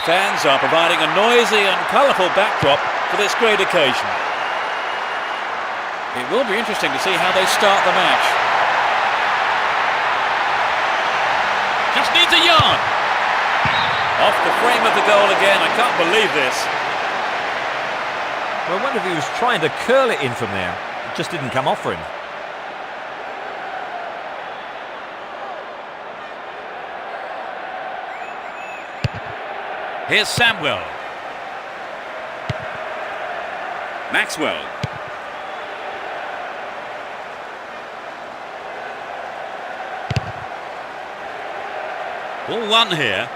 The fans are providing a noisy and colourful backdrop for this great occasion. It will be interesting to see how they start the match. Just needs a yard. Off the frame of the goal again. I can't believe this. Well, I wonder if he was trying to curl it in from there. It just didn't come off for him. Here's Samuel. Maxwell. Ball one here.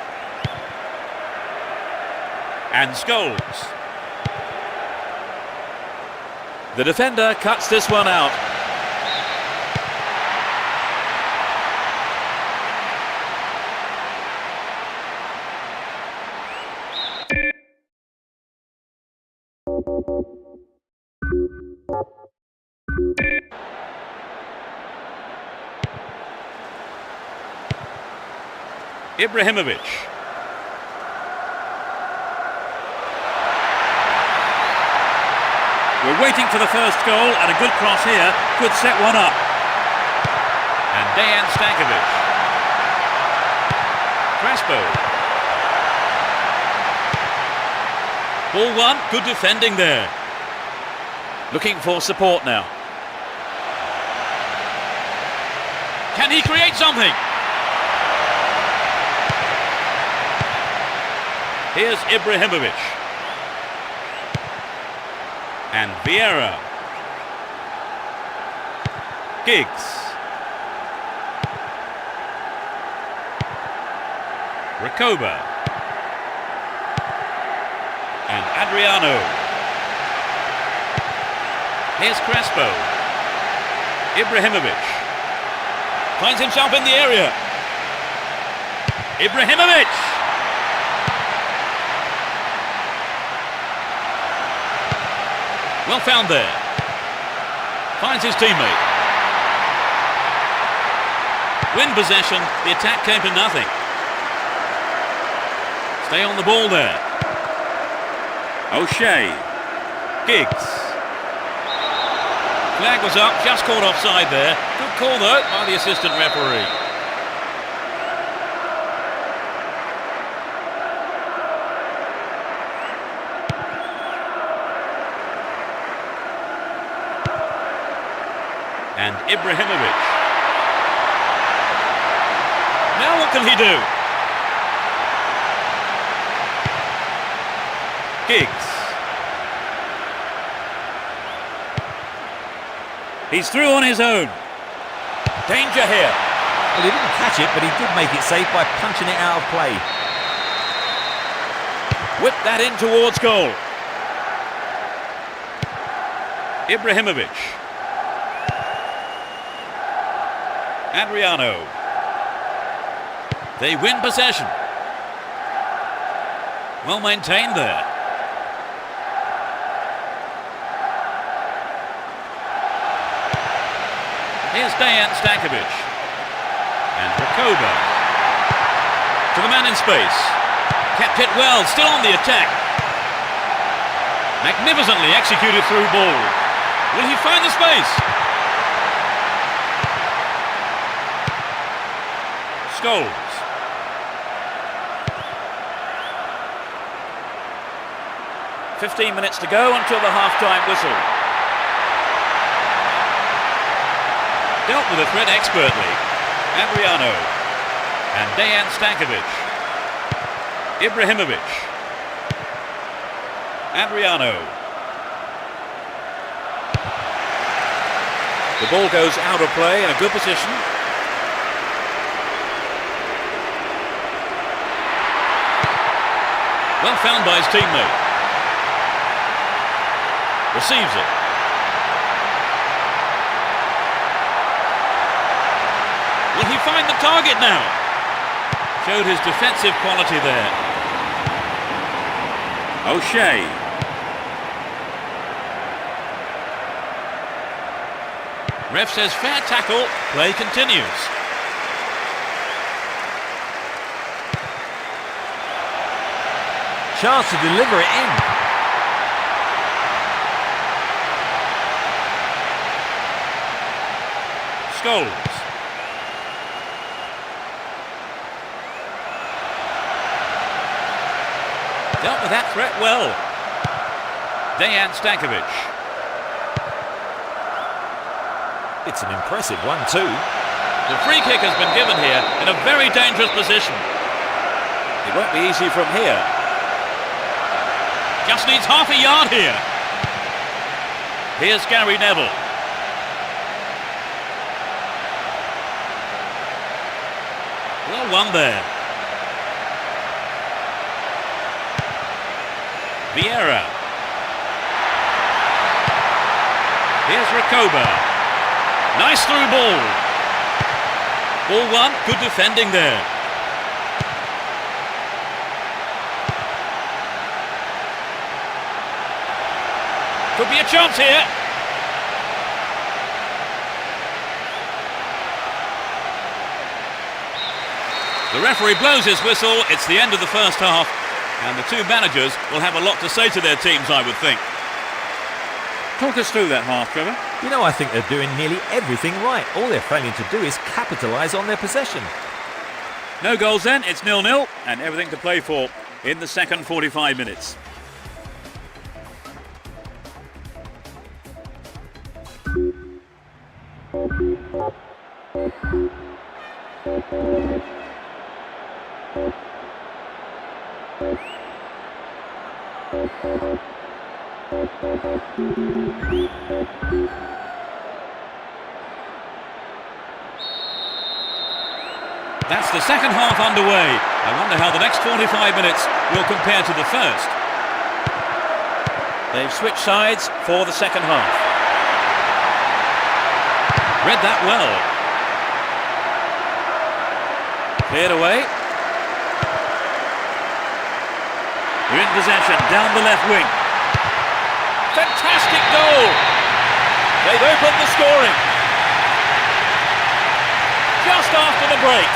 And Scholes. The defender cuts this one out. Ibrahimovic. We're waiting for the first goal, and a good cross here could set one up. And Dejan Stankovic. Crespo. Ball one, good defending there. Looking for support now. Can he create something? Here's Ibrahimovic. And Vieira. Giggs. Recoba. And Adriano. Here's Crespo. Ibrahimovic. Finds himself in the area. Ibrahimovic. Well found there. Finds his teammate. Win possession. The attack came to nothing. Stay on the ball there. O'Shea. Giggs. Flag was up, just caught offside there. Good call though by the assistant referee. And Ibrahimovic. Now what can he do? Giggs. He's through on his own. Danger here. Well, he didn't catch it, but he did make it safe by punching it out of play. Whip that in towards goal. Ibrahimovic. Adriano. They win possession. Well maintained there. Here's Dejan Stankovic. And Recoba. To the man in space. Kept it well, still on the attack. Magnificently executed through ball. Will he find the space? Scholes. "15 minutes to go until the half-time whistle." Dealt with the threat expertly. Adriano. And Dejan Stankovic. Ibrahimovic. Adriano. The ball goes out of play in a good position. Well found by his teammate. Receives it. Will he find the target now? Showed his defensive quality there. O'Shea. Ref says fair tackle. Play continues. Chance to deliver it in. Scholes. Dealt with that threat well. Dejan Stankovic. It's an impressive 1-2. The free kick has been given here in a very dangerous position. It won't be easy from here. Just needs half a yard here. Here's Gary Neville. Well won there. Vieira. Here's Rakoba. Nice through ball. Ball one, good defending there. Could be a chance here. The referee blows his whistle. It's the end of the first half. And the two managers will have a lot to say to their teams, I would think. Talk us through that half, Trevor. You know, I think they're doing nearly everything right. All they're failing to do is capitalise on their possession. No goals then, it's 0-0 and everything to play for in the second 45 minutes. That's the second half underway. I wonder how the next 45 minutes will compare to the first. They've switched sides for the second half. Read that well. Cleared away. They're in possession, down the left wing. Fantastic goal! They've opened the scoring. Just after the break.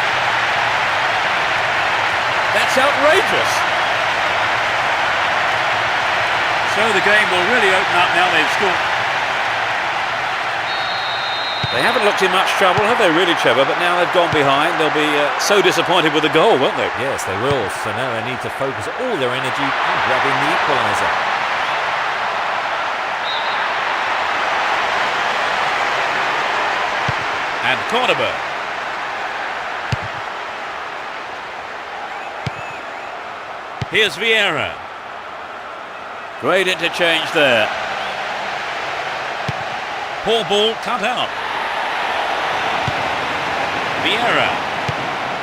That's outrageous. So the game will really open up now they've scored. They haven't looked in much trouble, have they really, Trevor? But now they've gone behind. They'll be so disappointed with the goal, won't they? Yes, they will. So now they need to focus all their energy on grabbing the equaliser. And Cordoba. Here's Vieira. Great interchange there. Poor ball cut out. Vieira.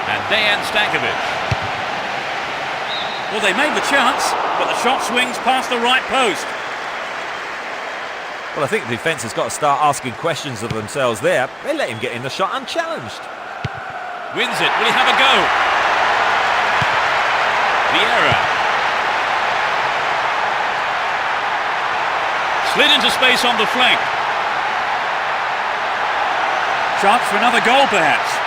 And Dejan Stankovic. Well, they made the chance, but the shot swings past the right post. Well, I think the defence has got to start asking questions of themselves there. They let him get in the shot unchallenged. Wins it. Will he have a go? Vieira. Slid into space on the flank. Chance for another goal, perhaps.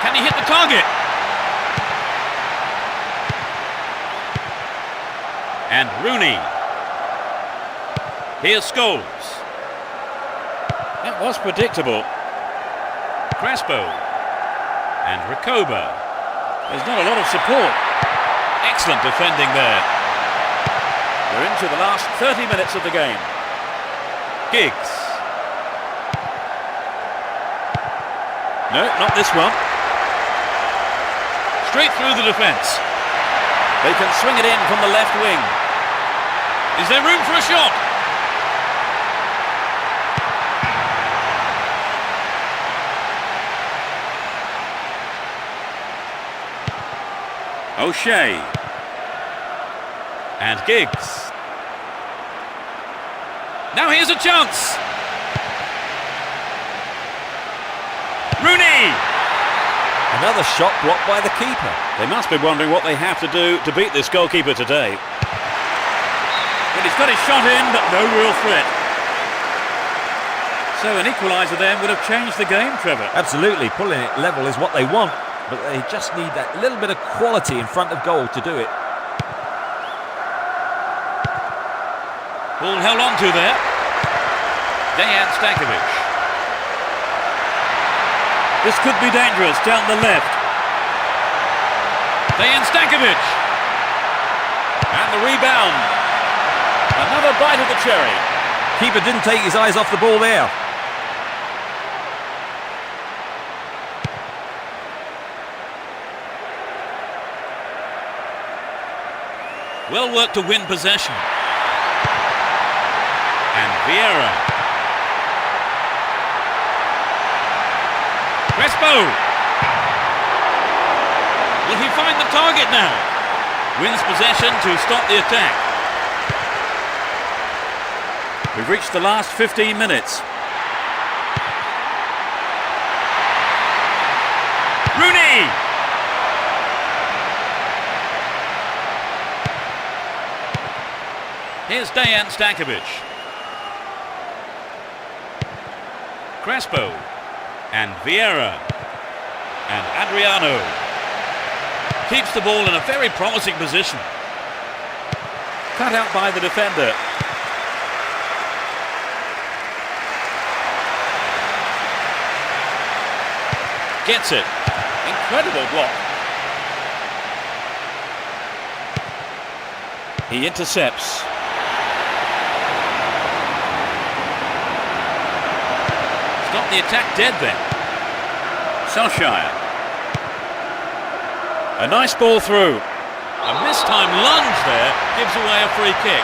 Can he hit the target? And Rooney. Here's Scholes. That was predictable. Crespo. And Recoba. There's not a lot of support. Excellent defending there. We're into the last 30 minutes of the game. Giggs. No, not this one. Straight through the defence. They can swing it in from the left wing. Is there room for a shot? O'Shea. And Giggs. Now here's a chance. Rooney! Another shot blocked by the keeper. They must be wondering what they have to do to beat this goalkeeper today. Well, he's got his shot in, but no real threat. So an equaliser then would have changed the game, Trevor. Absolutely, pulling it level is what they want, but they just need that little bit of quality in front of goal to do it. Ball held on to there. Dejan Stankovic. This could be dangerous down the left. Dejan Stankovic. And the rebound. Another bite of the cherry. Keeper didn't take his eyes off the ball there. Well worked to win possession. And Vieira. Crespo. Will he find the target now? Wins possession to stop the attack. We've reached the last 15 minutes. Rooney! Here's Dejan Stankovic. Crespo. And Vieira. And Adriano. Keeps the ball in a very promising position. Cut out by the defender. Gets it. Incredible block. He intercepts. Stop the attack dead then. Solskjaer. A nice ball through. A mistimed lunge there gives away a free kick.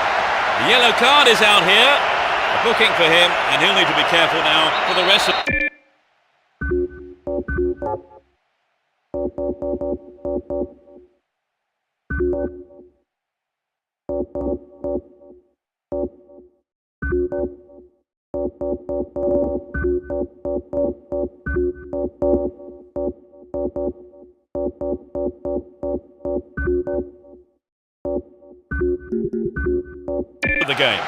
The yellow card is out here. A booking for him, and he'll need to be careful now for the rest of... the game.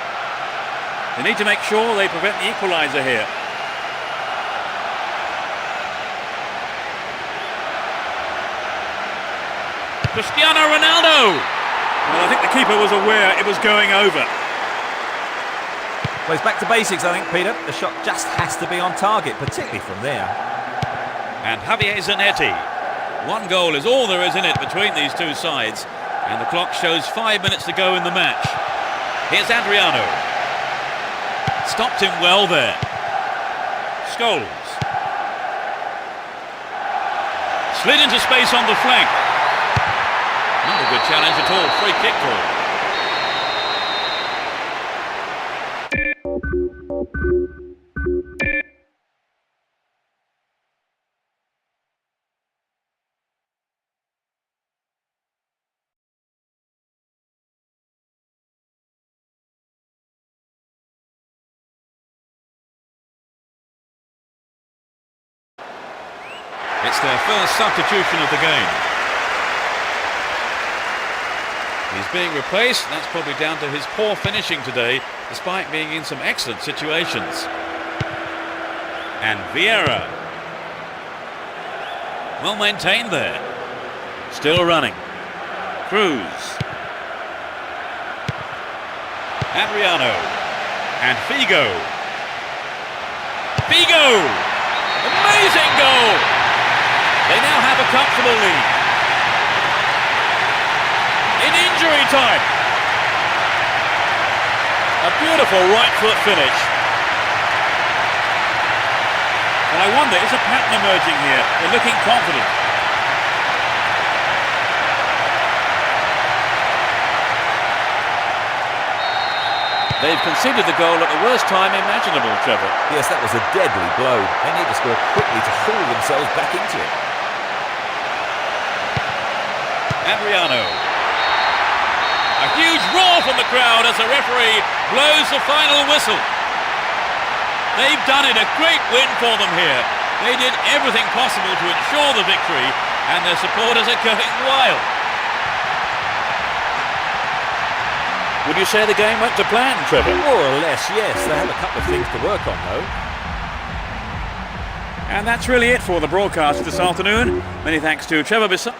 They need to make sure they prevent the equaliser here. Cristiano Ronaldo! Well, I think the keeper was aware it was going over. Well, it's back to basics, I think, Peter. The shot just has to be on target, particularly from there. And Javier Zanetti. One goal is all there is in it between these two sides. And the clock shows 5 minutes to go in the match. Here's Adriano. Stopped him well there. Scholes. Slid into space on the flank. Not a good challenge at all. Free kick call. It's their first substitution of the game. He's being replaced. That's probably down to his poor finishing today, despite being in some excellent situations. And Vieira. Well maintained there. Still running. Cruz. Adriano. And Figo. Bigo! Amazing goal! They now have a comfortable lead. In injury time. A beautiful right foot finish. Well, I wonder, is a pattern emerging here? They're looking confident. They've conceded the goal at the worst time imaginable, Trevor. Yes, that was a deadly blow. They need to score quickly to haul themselves back into it. Adriano. A huge roar from the crowd as the referee blows the final whistle. They've done it, a great win for them here. They did everything possible to ensure the victory, and their supporters are going wild. Would you say the game went to plan, Trevor? More or less, yes. They have a couple of things to work on, though. And that's really it for the broadcast this afternoon. Many thanks to Trevor Bissell.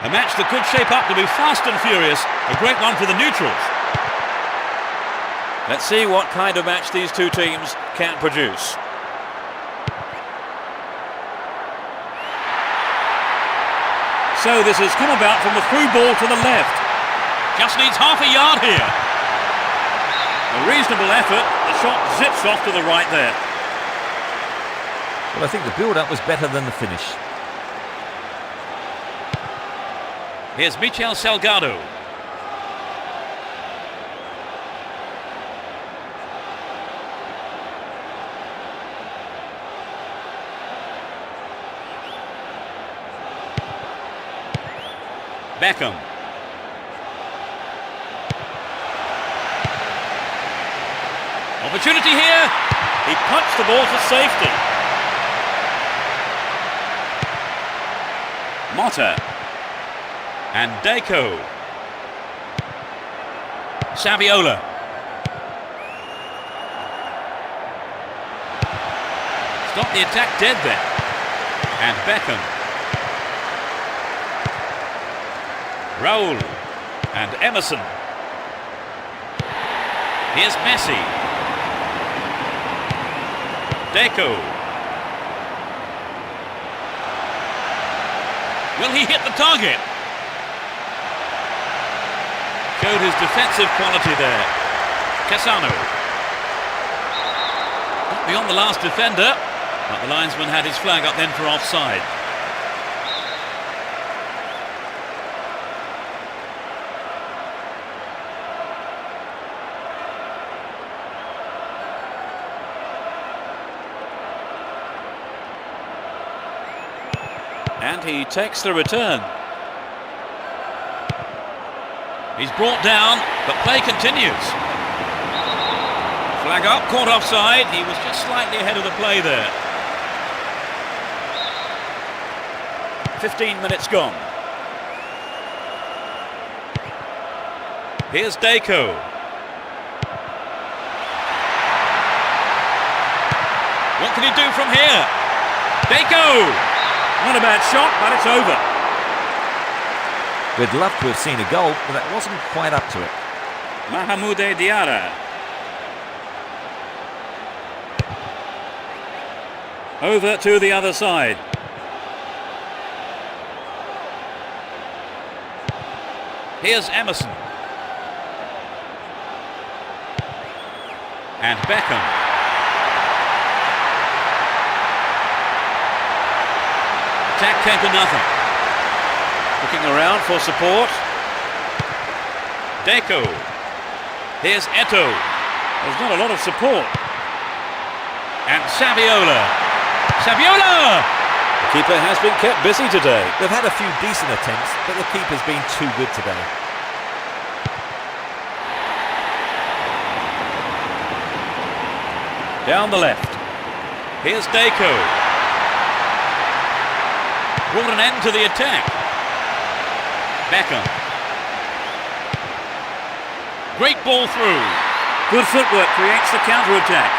A match that could shape up to be fast and furious. A great one for the neutrals. Let's see what kind of match these two teams can produce. So this has come about from the through ball to the left. Just needs half a yard here. A reasonable effort. The shot zips off to the right there. Well, I think the build-up was better than the finish. Here's Michel Salgado. Beckham. Opportunity here. He punched the ball to safety. Motta. And Deco. Saviola. Stop the attack dead there. And Beckham. Raul. And Emerson. Here's Messi. Deco. Will he hit the target? Showed his defensive quality there. Cassano. Got beyond the last defender, but the linesman had his flag up then for offside. And he takes the return. He's brought down, but play continues. Flag up, caught offside. He was just slightly ahead of the play there. 15 minutes gone. Here's Deco. What can he do from here? Deco! Not a bad shot, but it's over. We'd love to have seen a goal, but that wasn't quite up to it. Mahamoude Diarra. Over to the other side. Here's Emerson. And Beckham. Attack came to nothing. Looking around for support. Deco. Here's Eto'o. There's not a lot of support. And Saviola. Saviola! The keeper has been kept busy today. They've had a few decent attempts, but the keeper's been too good today. Down the left. Here's Deco. Brought an end to the attack. Beckham. Great ball through. Good footwork creates the counter-attack.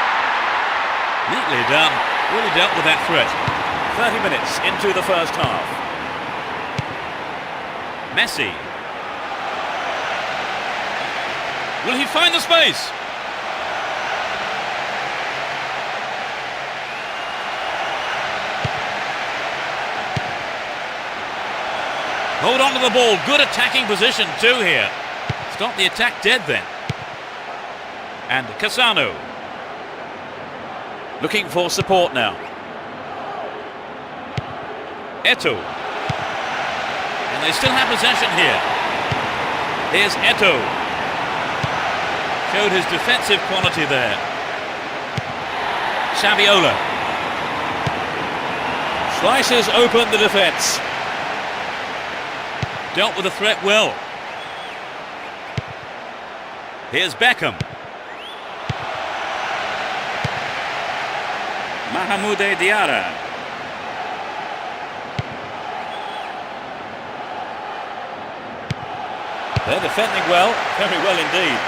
Neatly done. Really dealt with that threat. 30 minutes into the first half. Messi. Will he find the space? Hold on to the ball. Good attacking position too here. Stop the attack dead then. And Cassano. Looking for support now. Eto'o. And they still have possession here. Here's Eto'o. Showed his defensive quality there. Saviola. Slices open the defence. Dealt with the threat well. Here's Beckham. Mahamoude Diarra. They're defending well, very well indeed.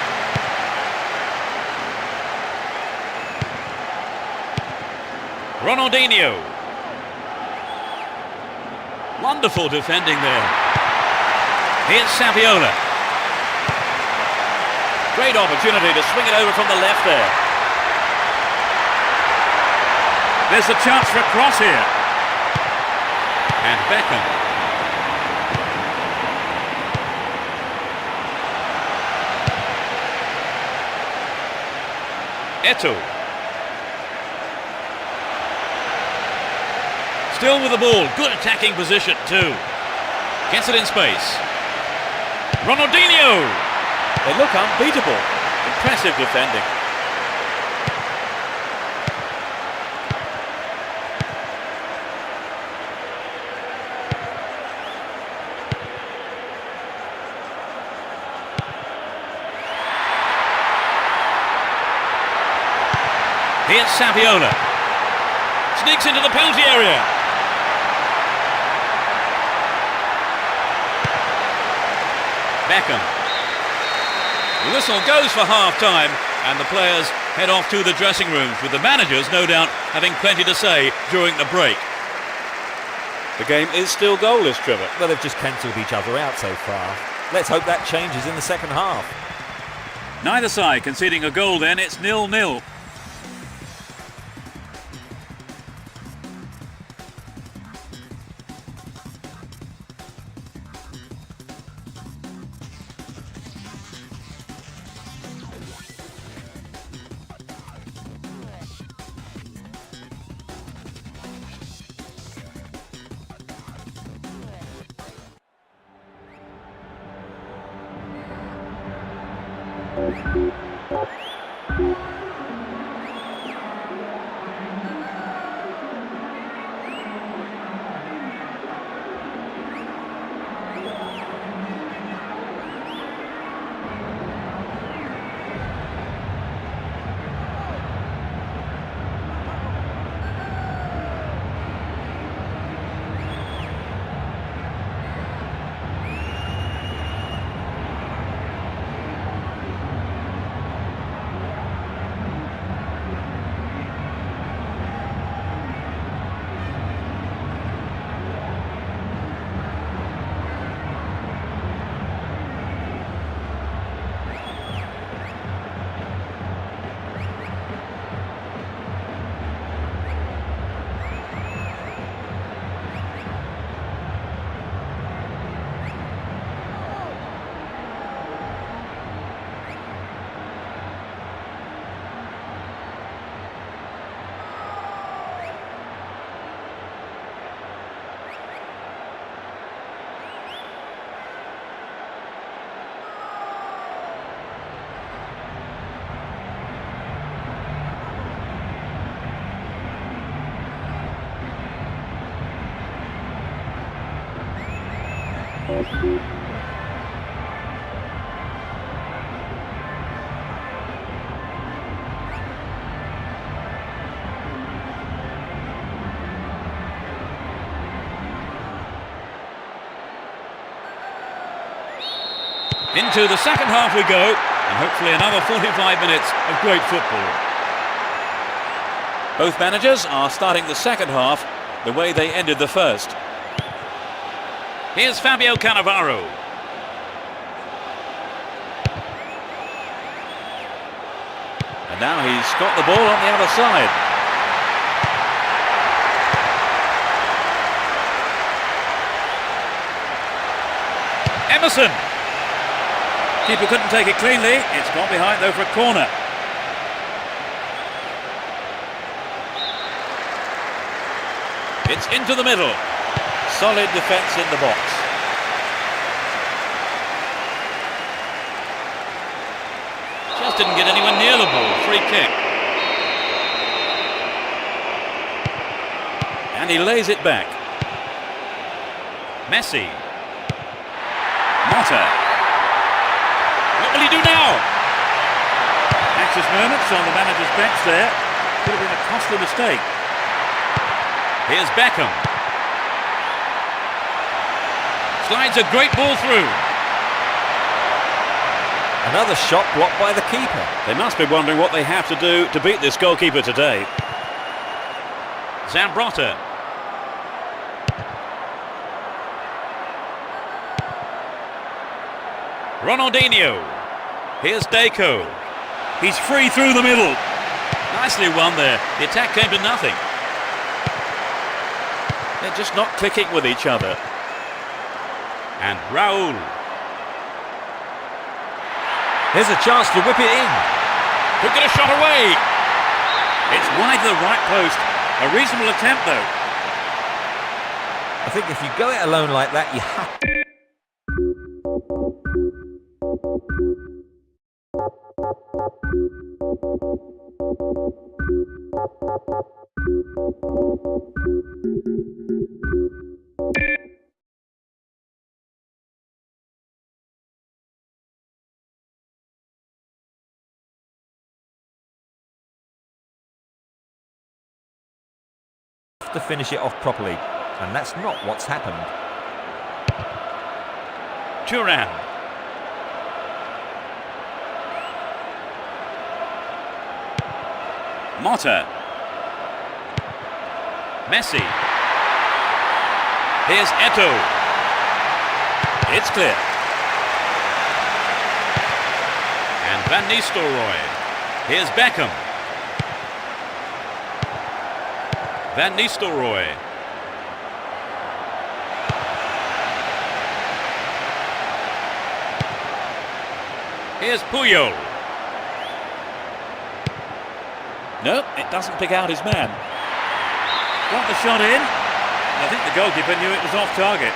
Ronaldinho. Wonderful defending there. Here's Saviola. Great opportunity to swing it over from the left there. There's a chance for a cross here. And Beckham. Eto'o. Still with the ball. Good attacking position too. Gets it in space. Ronaldinho! They look unbeatable. Impressive defending. Here's Saviola. Sneaks into the penalty area. Beckham. The whistle goes for half-time and the players head off to the dressing rooms, with the managers no doubt having plenty to say during the break. The game is still goalless, Trevor. Well, they've just cancelled each other out so far. Let's hope that changes in the second half. Neither side conceding a goal then. It's 0-0. Into the second half we go, and hopefully another 45 minutes of great football. Both managers are starting the second half the way they ended the first. Here's Fabio Cannavaro. And now he's got the ball on the other side. Emerson. Keeper couldn't take it cleanly. It's gone behind though for a corner. It's into the middle. Solid defence in the box. Just didn't get anywhere near the ball. Free kick. And he lays it back. Messi. Maroto. What will he do now? Anxious moments on the manager's bench there. Could have been a costly mistake. Here's Beckham. Slides a great ball through. Another shot blocked by the keeper. They must be wondering what they have to do to beat this goalkeeper today. Zambrotta. Ronaldinho. Here's Deco. He's free through the middle. Nicely won there. The attack came to nothing. They're just not clicking with each other. And Raul. Here's a chance to whip it in. Could get a shot away. It's wide to the right post. A reasonable attempt though. I think if you go it alone like that, you have to. To finish it off properly, and that's not what's happened. Turan. Motta. Messi. Here's Eto'o. It's clear. And Van Nistelrooy. Here's Beckham. Van Nistelrooy. Here's Puyol. No, it doesn't pick out his man. Got the shot in. I think the goalkeeper knew it was off target.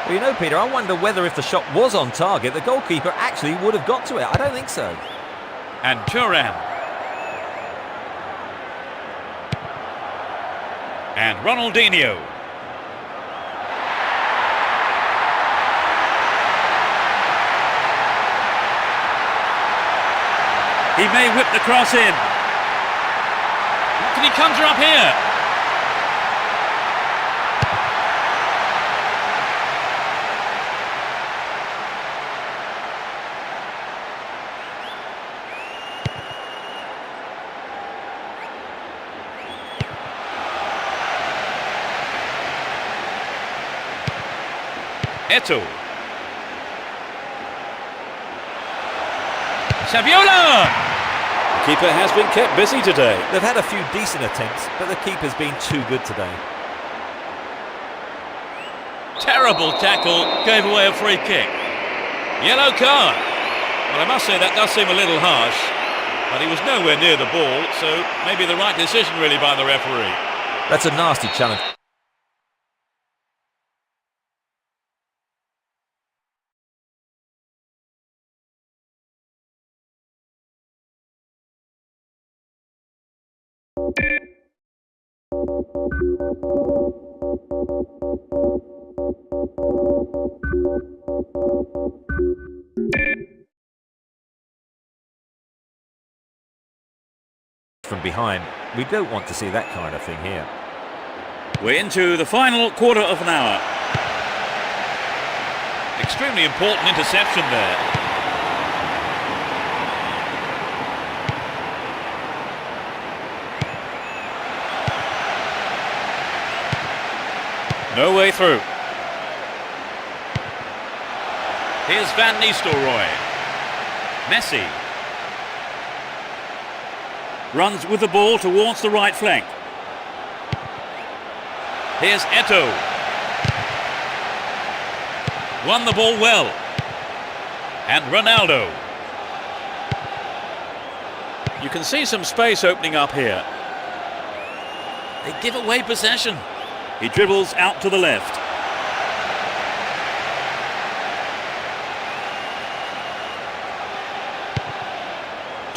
Well, you know, Peter, I wonder whether if the shot was on target, the goalkeeper actually would have got to it. I don't think so. And Turan. And Ronaldinho. He may whip the cross in. Can he conjure up here? Eto'o. Saviola! The keeper has been kept busy today. They've had a few decent attempts, but the keeper's been too good today. Terrible tackle, gave away a free kick. Yellow card. Well, I must say that does seem a little harsh, but he was nowhere near the ball, so maybe the right decision really by the referee. That's a nasty challenge. From behind, we don't want to see that kind of thing here. We're into the final quarter of an hour. Extremely important interception there. No way through. Here's Van Nistelrooy. Messi. Runs with the ball towards the right flank. Here's Eto'o. Won the ball well. And Ronaldo. You can see some space opening up here. They give away possession. He dribbles out to the left.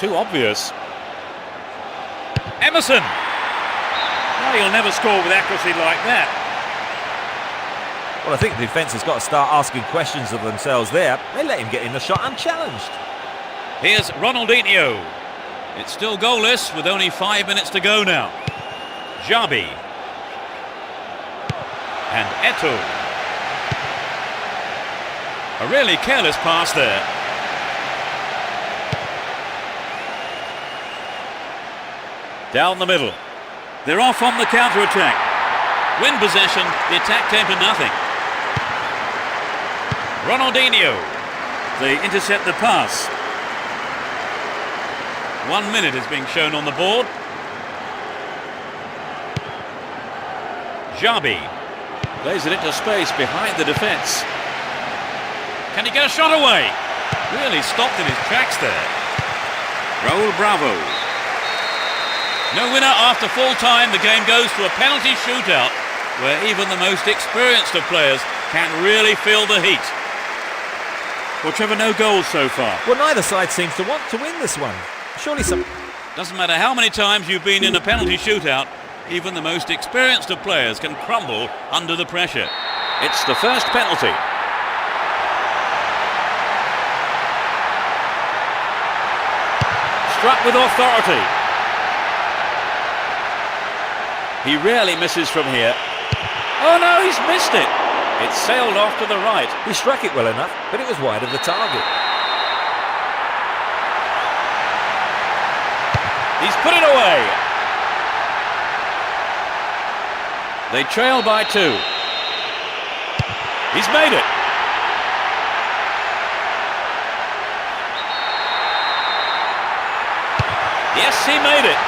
Too obvious. Emerson. Well, he'll never score with accuracy like that. Well, I think the defence has got to start asking questions of themselves there. They let him get in the shot unchallenged. Here's Ronaldinho. It's still goalless with only 5 minutes to go now. Xabi. And Eto'o. A really careless pass there. Down the middle. They're off on the counter-attack. Win possession, the attack came to nothing. Ronaldinho. They intercept the pass. 1 minute is being shown on the board. Xabi. Plays it into space behind the defence. Can he get a shot away? Really stopped in his tracks there. Raul Bravo. No winner after full time. The game goes to a penalty shootout where even the most experienced of players can really feel the heat. Well, Trevor, no goals so far. Well, neither side seems to want to win this one. Surely some... Doesn't matter how many times you've been in a penalty shootout, even the most experienced of players can crumble under the pressure. It's the first penalty. Struck with authority. He rarely misses from here. Oh no, he's missed it. It sailed off to the right. He struck it well enough, but it was wide of the target. He's put it away. They trail by 2. He's made it. Yes, he made it.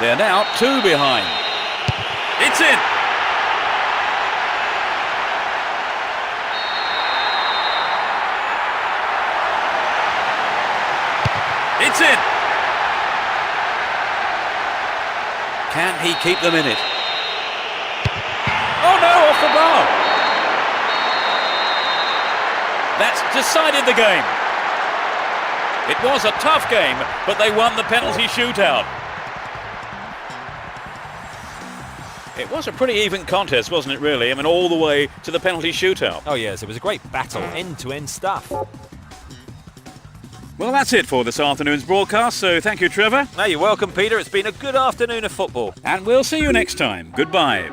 They're now 2 behind. It's in. It's in. Can he keep them in it? Oh no, off the bar. That's decided the game. It was a tough game, but they won the penalty shootout. It was a pretty even contest, wasn't it, really? I mean, all the way to the penalty shootout. Oh yes, it was a great battle, end-to-end stuff. Well, that's it for this afternoon's broadcast, so thank you, Trevor. No, you're welcome, Peter. It's been a good afternoon of football. And we'll see you next time. Goodbye.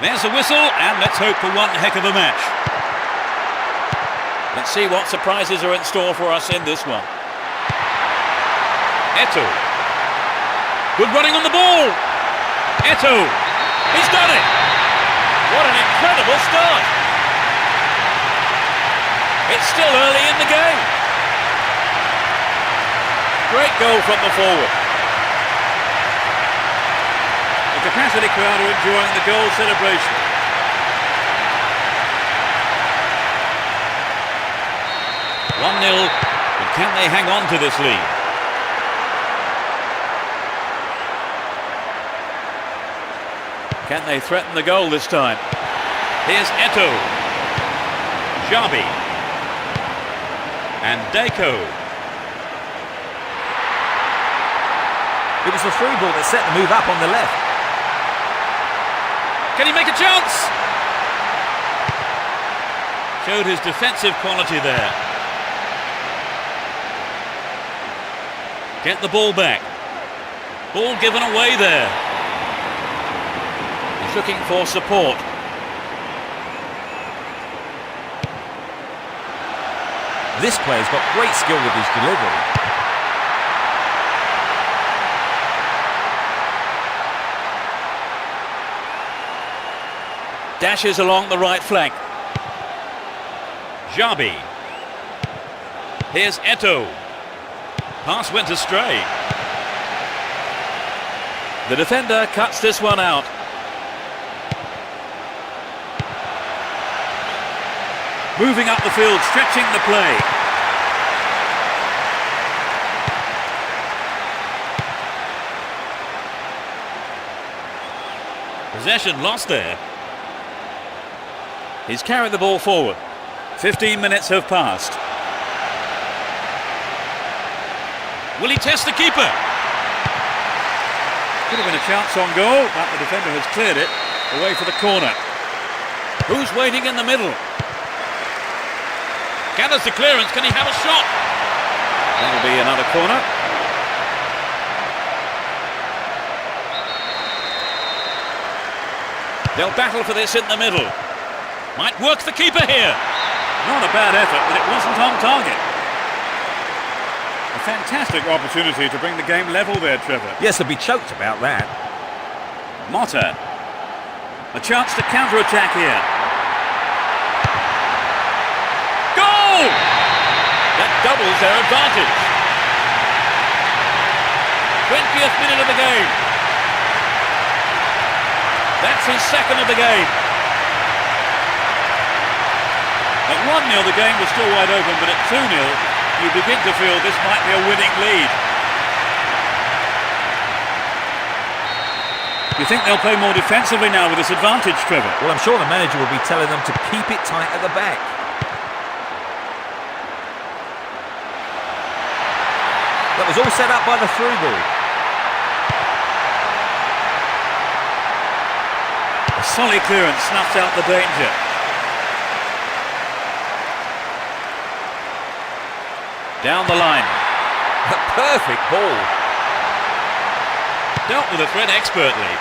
There's a whistle, and let's hope for one heck of a match. Let's see what surprises are in store for us in this one. Eto'o. Good running on the ball. Eto'o. He's done it. What an incredible start. It's still early in the game. Great goal from the forward. The capacity crowd are enjoying the goal celebration. One 0, but can they hang on to this lead? Can they threaten the goal this time? Here's Eto'o, Xabi, and Deco. It was the through ball that set the move up on the left. Can he make a chance? Showed his defensive quality there. Get the ball back. Ball given away there. He's looking for support. This player's got great skill with his delivery. Dashes along the right flank. Xabi. Here's Eto'o. Pass went astray. The defender cuts this one out. Moving up the field, stretching the play. Possession lost there. He's carried the ball forward. 15 minutes have passed. Will he test the keeper? Could have been a chance on goal, but the defender has cleared it away for the corner. Who's waiting in the middle? Gathers the clearance. Can he have a shot? That'll be another corner. They'll battle for this in the middle. Might work the keeper here. Not a bad effort, but it wasn't on target. A fantastic opportunity to bring the game level there, Trevor. Yes, they'll be choked about that. Motta. A chance to counter-attack here. Goal! That doubles their advantage. 20th minute of the game. That's his second of the game. At 1-0 the game was still wide open, but at 2-0 you begin to feel this might be a winning lead. You think they'll play more defensively now with this advantage, Trevor? Well, I'm sure the manager will be telling them to keep it tight at the back. That was all set up by the through ball. A solid clearance snuffs out the danger. Down the line. A perfect ball. Dealt with the threat expertly.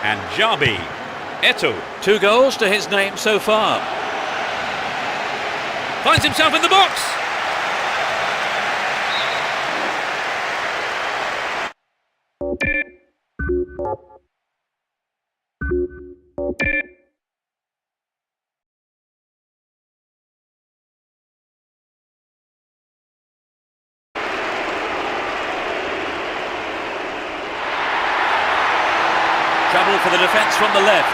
And Xabi. Eto'o. 2 goals to his name so far. Finds himself in the box. Trouble for the defence from the left.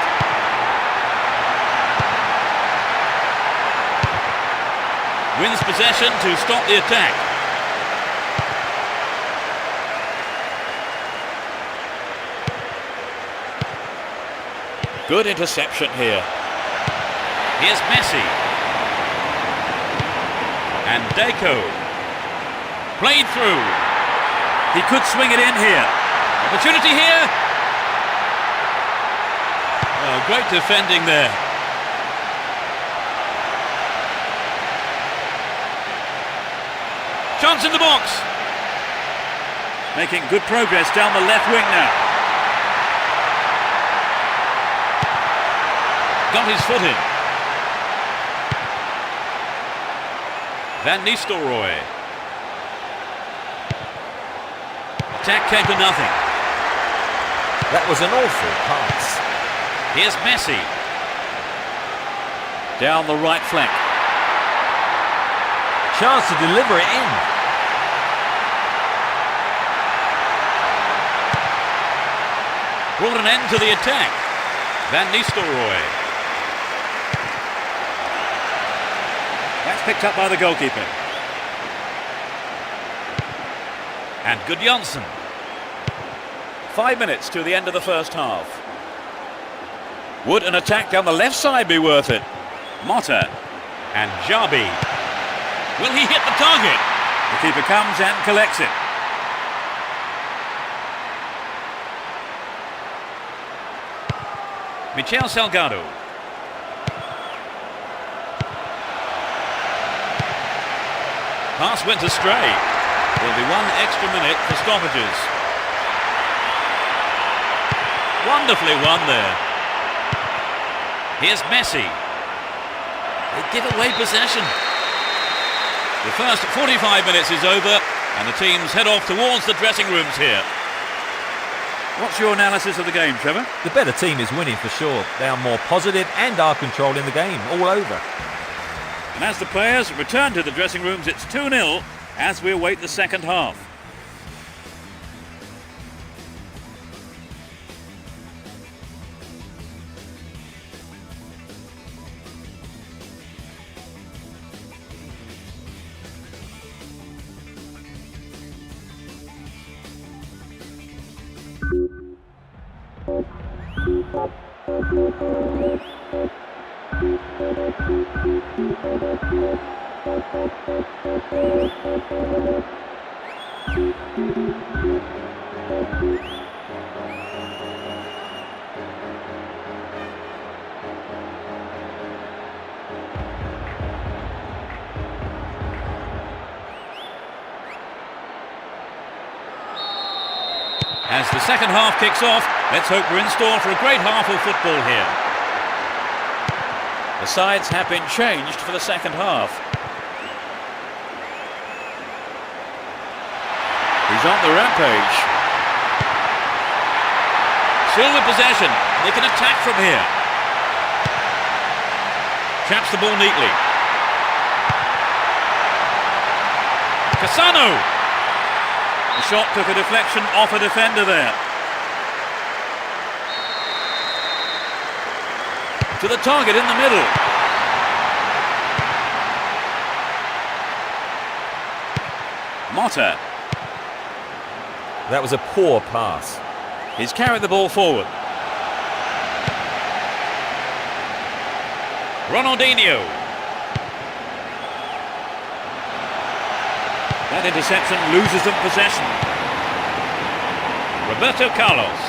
Wins possession to stop the attack. Good interception here. Here's Messi. And Deco. Played through. He could swing it in here. Opportunity here. Oh, great defending there. Chance in the box. Making good progress down the left wing now. Got his foot in. Van Nistelrooy. Attack came to nothing. That was an awful pass. Here's Messi. Down the right flank. Chance to deliver it in. Brought an end to the attack. Van Nistelrooy. That's picked up by the goalkeeper. And Gudjonsson. 5 minutes to the end of the first half. Would an attack down the left side be worth it? Motta and Jabi. Will he hit the target? The keeper comes and collects it. Michel Salgado. Pass went astray. There'll be 1 extra minute for stoppages. Wonderfully won there. Here's Messi. They give away possession. The first 45 minutes is over and the teams head off towards the dressing rooms here. What's your analysis of the game, Trevor? The better team is winning for sure. They are more positive and are controlling the game all over. And as the players return to the dressing rooms, it's 2-0 as we await the second half. As the second half kicks off, let's hope we're in store for a great half of football here. The sides have been changed for the second half. He's on the rampage. Still with possession. They can attack from here. Traps the ball neatly. Cassano. The shot took a deflection off a defender there. To the target in the middle. Motta. That was a poor pass. He's carried the ball forward. Ronaldinho. That interception loses them possession. Roberto Carlos.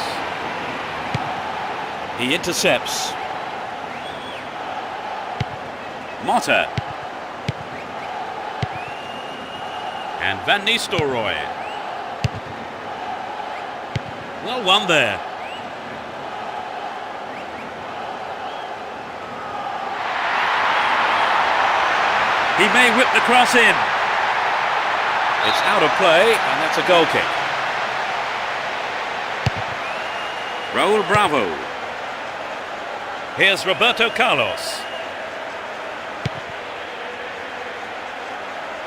He intercepts. Motta. And Van Nistelrooy. Well won there. He may whip the cross in. It's out of play, and that's a goal kick. Raul Bravo. Here's Roberto Carlos.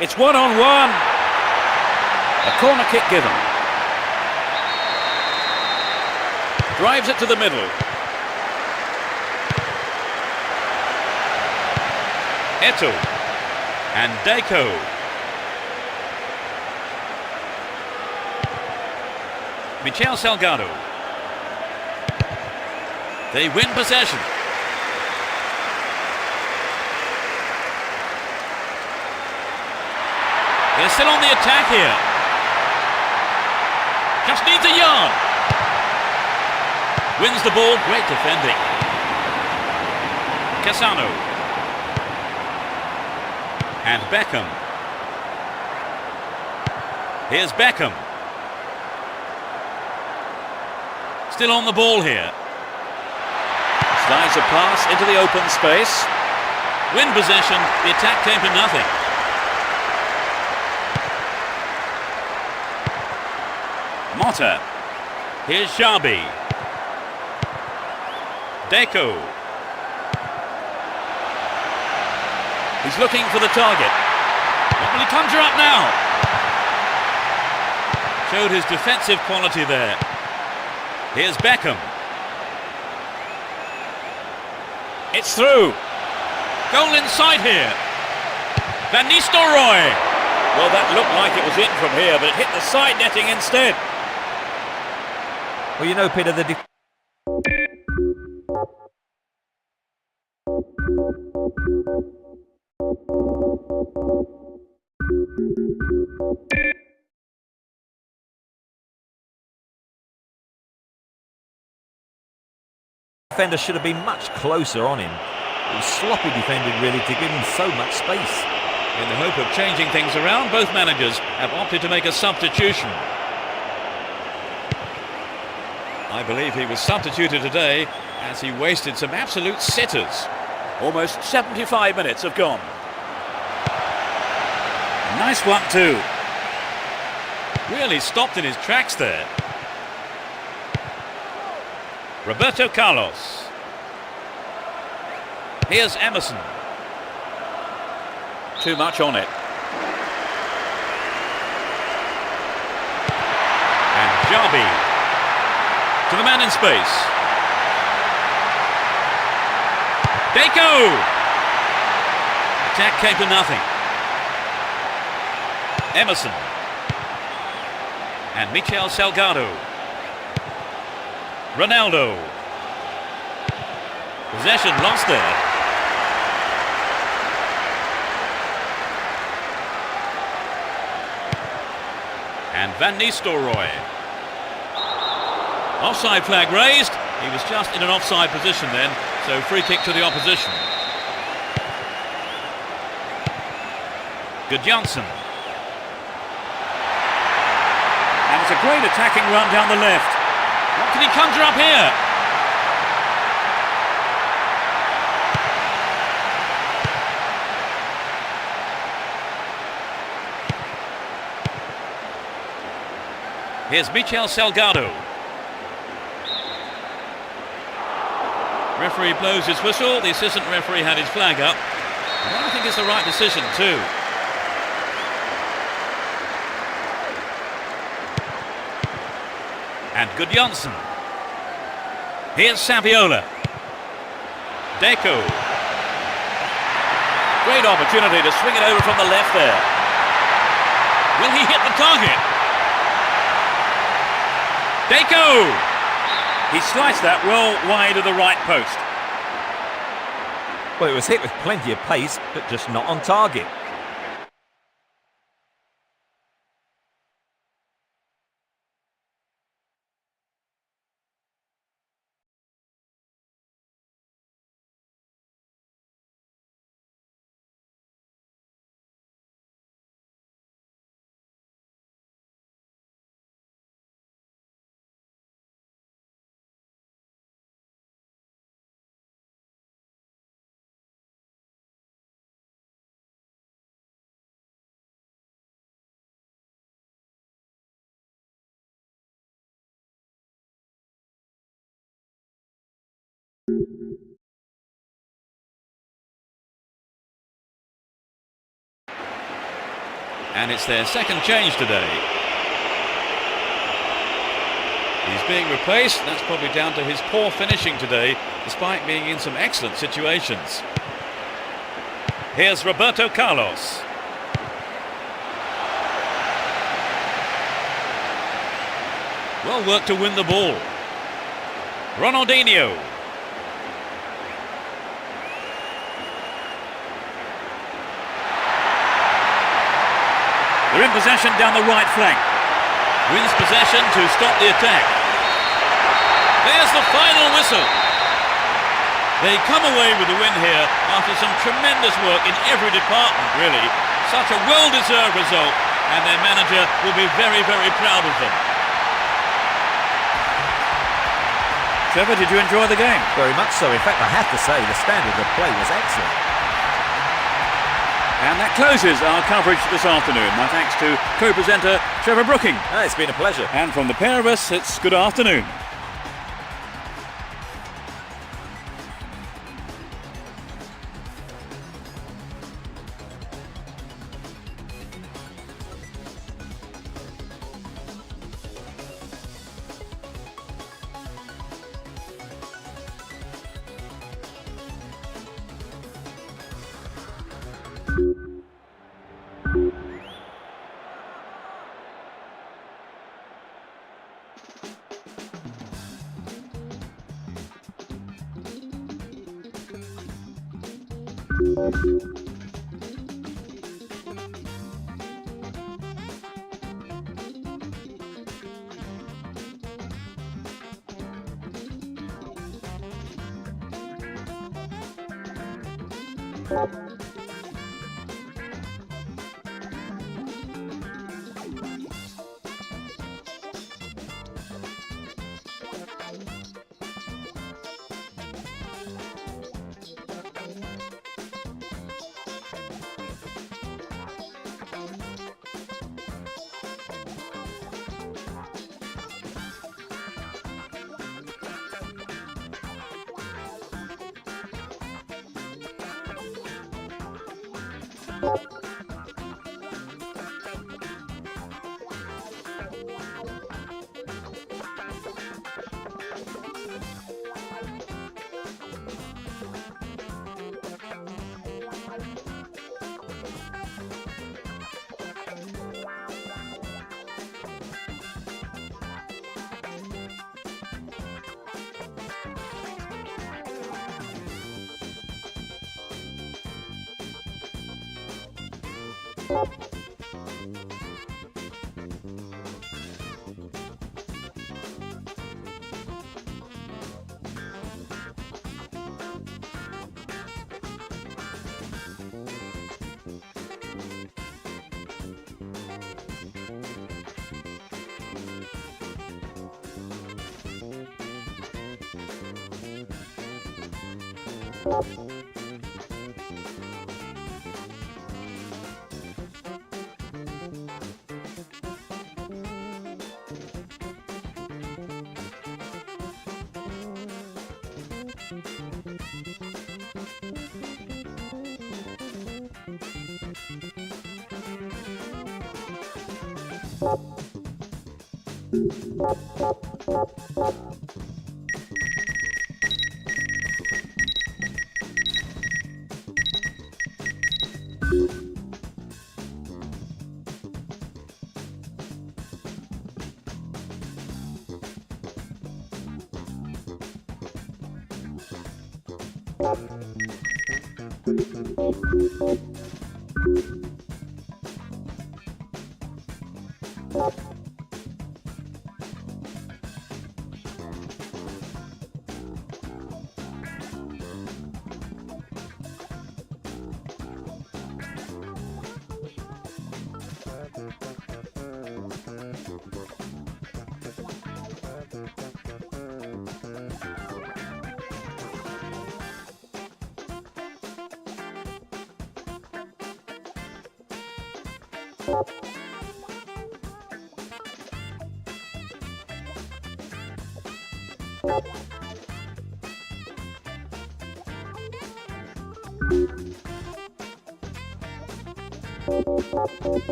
It's 1-on-1. A corner kick given. Drives it to the middle. Eto'o and Deco. Michel Salgado. They win possession. They're still on the attack here. Just needs a yard. Wins the ball. Great defending. Cassano. And Beckham. Here's Beckham. Still on the ball here. Slides a pass into the open space. Win possession. The attack came to nothing. Motta. Here's Xabi. Deco. He's looking for the target. What will he conjure up now? Showed his defensive quality there. Here's Beckham. It's through. Goal inside here. Van Nistelrooy. Well, that looked like it was in from here, but it hit the side netting instead. Well, you know, Peter, the defender should have been much closer on him. It was sloppy defending, really, to give him so much space. In the hope of changing things around, both managers have opted to make a substitution. I believe he was substituted today as he wasted some absolute sitters. Almost 75 minutes have gone. Nice one too. Really stopped in his tracks there. Roberto Carlos. Here's Emerson. Too much on it. And Xabi. To the man in space. Deco! Attack came to nothing. Emerson. And Michel Salgado. Ronaldo. Possession lost there. And Van Nistelrooy. Offside flag raised. He was just in an offside position then, so free kick to the opposition. Gudjonsson. And it's a great attacking run down the left. What can he conjure up here? Here's Michel Salgado. Referee blows his whistle. The assistant referee had his flag up. And I think it's the right decision too. And Gudjonsson. Here's Saviola. Deco. Great opportunity to swing it over from the left there. Will he hit the target? Deco! He sliced that well wide of the right post. Well, it was hit with plenty of pace, but just not on target. And it's their second change today. He's being replaced. That's probably down to his poor finishing today, despite being in some excellent situations. Here's Roberto Carlos. Well worked to win the ball. Ronaldinho. They're in possession down the right flank. Wins possession to stop the attack. There's the final whistle. They come away with the win here after some tremendous work in every department, really. Such a well-deserved result, and their manager will be very, very proud of them. Trevor, did you enjoy the game? Very much so. In fact, I have to say the standard of play was excellent. And that closes our coverage this afternoon. My thanks to co-presenter Trevor Brooking. It's been a pleasure. And from the pair of us, it's good afternoon.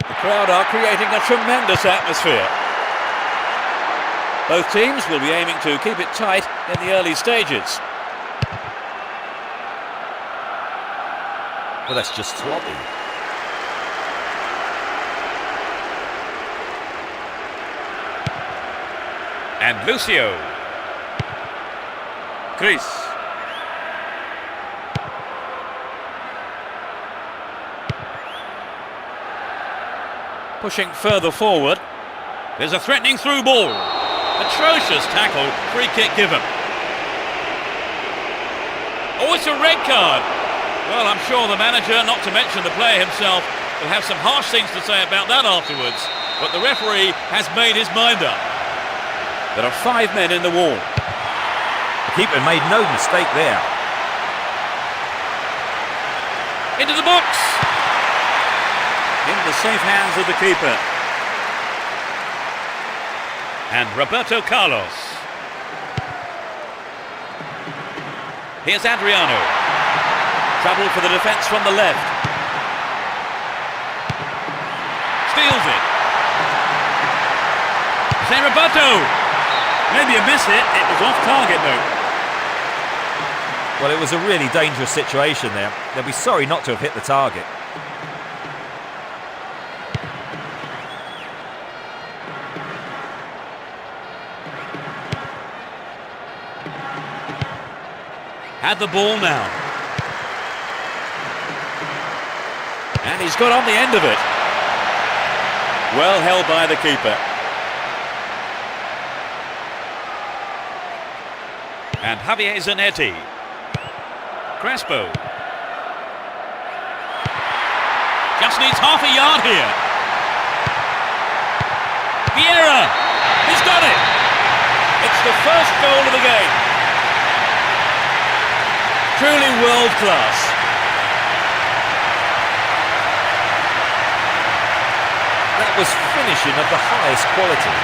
The crowd are creating a tremendous atmosphere. Both teams will be aiming to keep it tight in the early stages. Well, that's just sloppy. And Lucio. Chris. Pushing further forward. There's a threatening through ball. Atrocious tackle, free kick given. Oh, it's a red card. Well, I'm sure the manager, not to mention the player himself, will have some harsh things to say about that afterwards. But the referee has made his mind up. There are 5 men in the wall. The keeper made no mistake there. Into the box. In the safe hands of the keeper. And Roberto Carlos. Here's Adriano. Trouble for the defence from the left. Steals it. Say Roberto. Maybe a miss it. It was off target though. Well, it was a really dangerous situation there. They'll be sorry not to have hit the target. Had the ball now. And he's got on the end of it. Well held by the keeper. And Javier Zanetti. Crespo. Just needs half a yard here. Vieira. He's done it. It's the first goal of the game. Truly world class. That was finishing of the highest quality.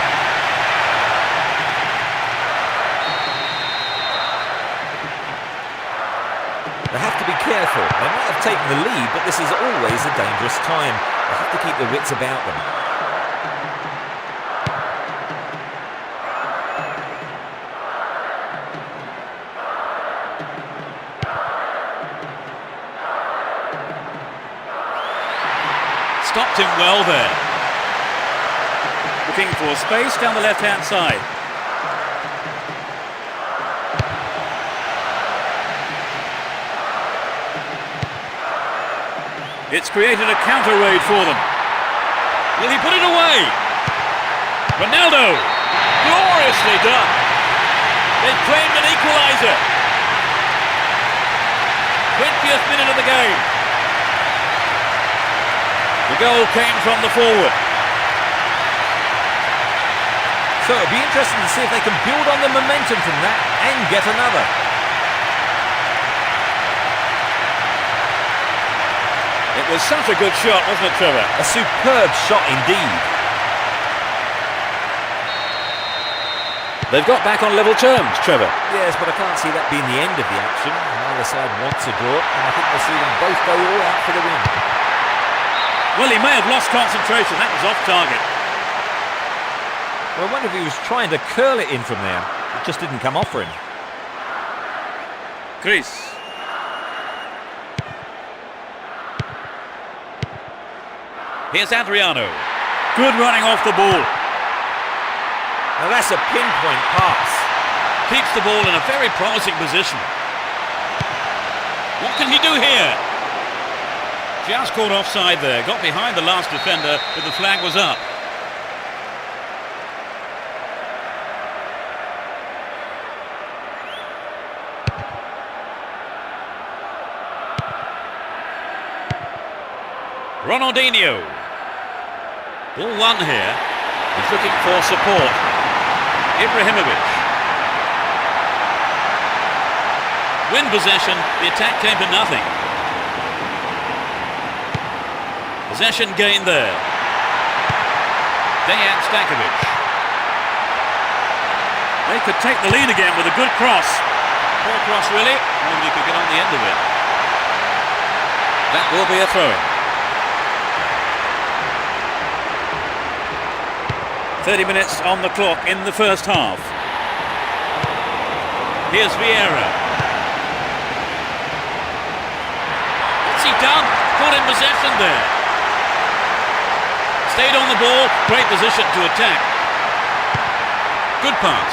They have to be careful. They might have taken the lead, but this is always a dangerous time. They have to keep their wits about them. Stopped him well there. Looking for space down the left-hand side. It's created a counter raid for them. Will he put it away? Ronaldo. Gloriously done. They've claimed an equaliser. 20th minute of the game. The goal came from the forward. So it'll be interesting to see if they can build on the momentum from that and get another. It was such a good shot, wasn't it, Trevor? A superb shot indeed. They've got back on level terms, Trevor. Yes, but I can't see that being the end of the action. Neither side wants a draw, and I think we'll see them both go all out for the win. Well, he may have lost concentration. That was off target. Well, I wonder if he was trying to curl it in from there. It just didn't come off for him. Chris. Here's Adriano. Good running off the ball. Now that's a pinpoint pass. Keeps the ball in a very promising position. What can he do here? Just caught offside there. Got behind the last defender, but the flag was up. Ronaldinho. Ball one here. He's looking for support. Ibrahimovic. Win possession. The attack came to nothing. Possession gained there. Dejan Stankovic. They could take the lead again with a good cross. Poor cross, really. Nobody could get on the end of it. That will be a throw-in. 30 minutes on the clock in the first half. Here's Vieira. What's he done? Caught in possession there. Stayed on the ball, great position to attack. Good pass.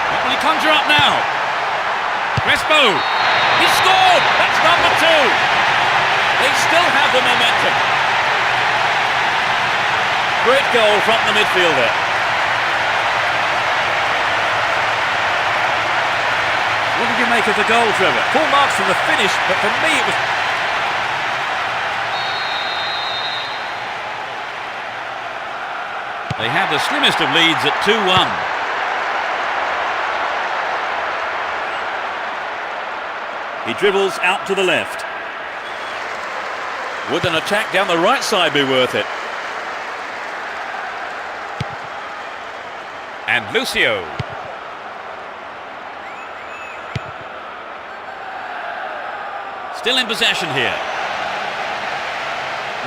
What will he conjure up now? Crespo. He scored! That's number 2. They still have the momentum. Great goal from the midfielder. What did you make of the goal, Trevor? Full marks for the finish, but for me it was... They have the slimmest of leads at 2-1. He dribbles out to the left. Would an attack down the right side be worth it? And Lucio. Still in possession here.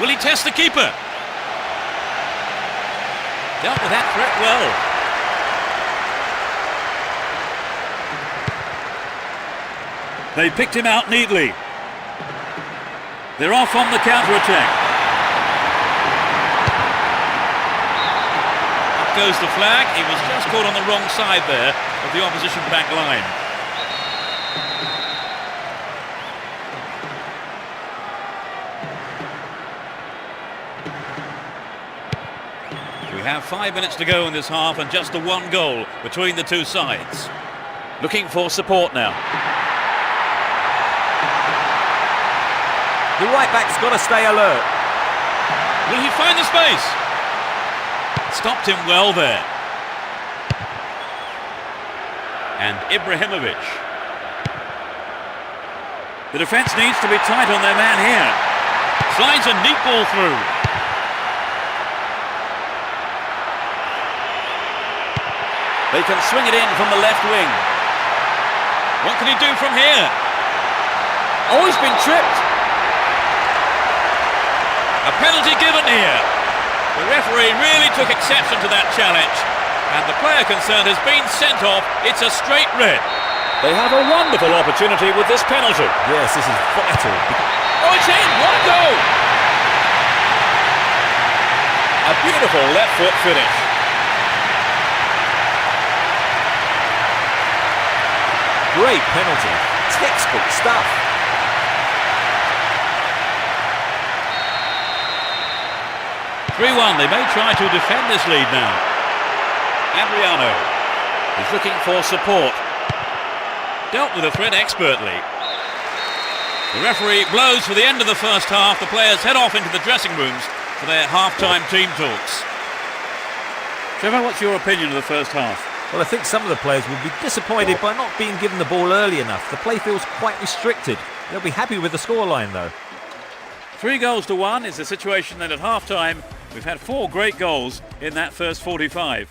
Will he test the keeper? Dealt with that threat well. They picked him out neatly. They're off on the counter-attack. Goes the flag. He was just caught on the wrong side there of the opposition back line. We have 5 minutes to go in this half and just the one goal between the two sides. Looking for support now. The right back's got to stay alert. Will he find the space? Stopped him well there. And Ibrahimovic. The defence needs to be tight on their man here. Slides a neat ball through. They can swing it in from the left wing. What can he do from here? Oh, he's been tripped. A penalty given here. The referee really took exception to that challenge, and the player concerned has been sent off. It's a straight red. They have a wonderful opportunity with this penalty. Yes, this is vital. Oh, it's in! What a goal! A beautiful left foot finish. Great penalty. Textbook stuff. They may try to defend this lead now. Adriano is looking for support. Dealt with the threat expertly. The referee blows for the end of the first half. The players head off into the dressing rooms for their half-time team talks. Trevor, what's your opinion of the first half? Well, I think some of the players will be disappointed by not being given the ball early enough. The play feels quite restricted. They'll be happy with the scoreline, though. 3-1 is the situation then at half-time. We've had 4 great goals in that first 45.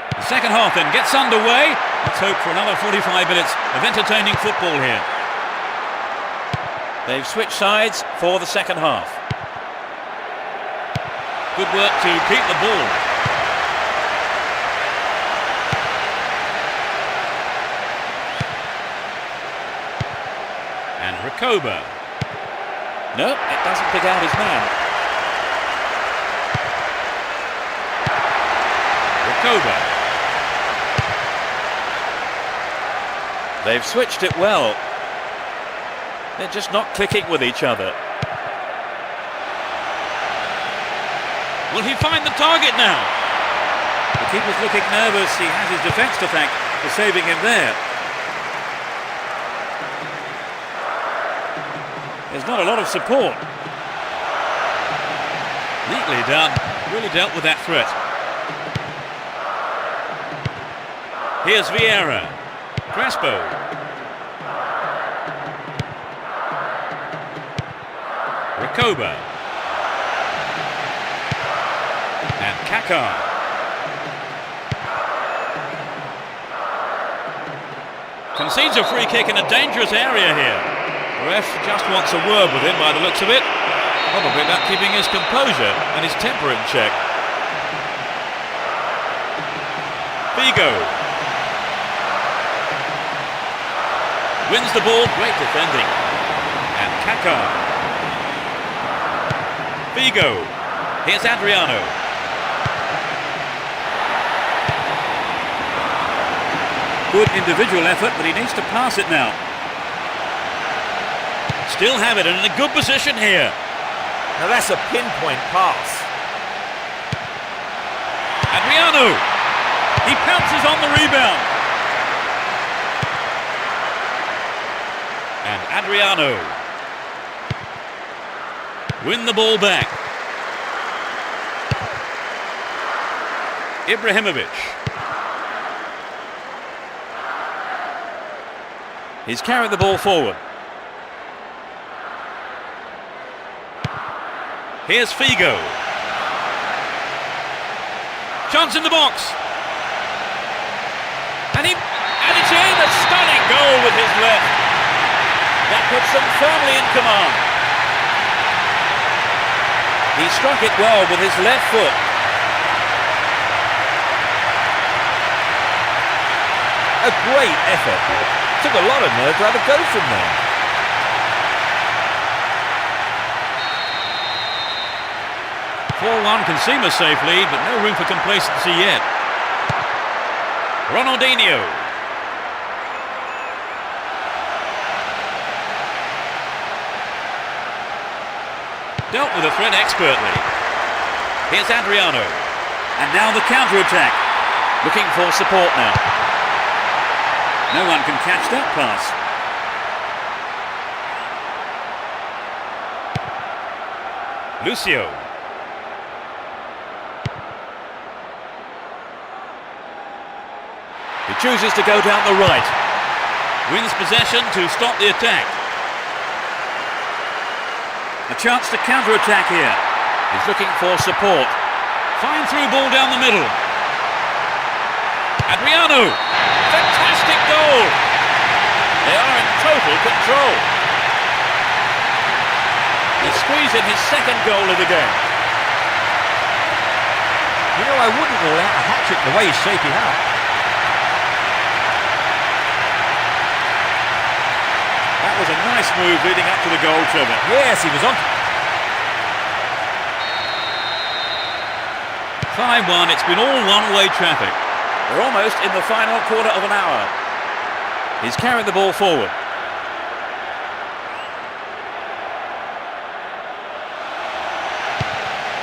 The second half then gets underway. Let's hope for another 45 minutes of entertaining football here. They've switched sides for the second half. Good work to keep the ball. And Rakoba. No, it doesn't pick out his man. Rakoba. They've switched it well. They're just not clicking with each other. Will he find the target now? The keeper's looking nervous. He has his defence to thank for saving him there. There's not a lot of support. Neatly done. Really dealt with that threat. Here's Vieira. Crespo. Rakoba. And Kaká. Concedes a free kick in a dangerous area here. The ref just wants a word with him by the looks of it. Probably about keeping his composure and his temper in check. Figo. Wins the ball, great defending. And Kaká. Figo. Here's Adriano. Good individual effort, but he needs to pass it now. Still have it and in a good position here. Now that's a pinpoint pass. Adriano. He pounces on the rebound. And Adriano win the ball back. Ibrahimovic. He's carried the ball forward. Here's Figo. Chance in the box. And it's in, a stunning goal with his left. That puts them firmly in command. He struck it well with his left foot. A great effort. Took a lot of nerve to have a go from there. (4-1) can seem a safe lead, but no room for complacency yet. Ronaldinho. Dealt with the threat expertly. Here's Adriano. And now the counter-attack. Looking for support now. No one can catch that pass. Lucio. He chooses to go down the right. Wins possession to stop the attack. A chance to counter-attack here. He's looking for support. Fine through ball down the middle. Adriano. Fantastic goal. They are in total control. He squeezed in his second goal of the game. You know, I wouldn't rule out a hat-trick the way he's shaping up. That was a nice move leading up to the goal, Trevor. Yes, he was on. 5-1, it's been all one-way traffic. We're almost in the final quarter of an hour. He's carried the ball forward.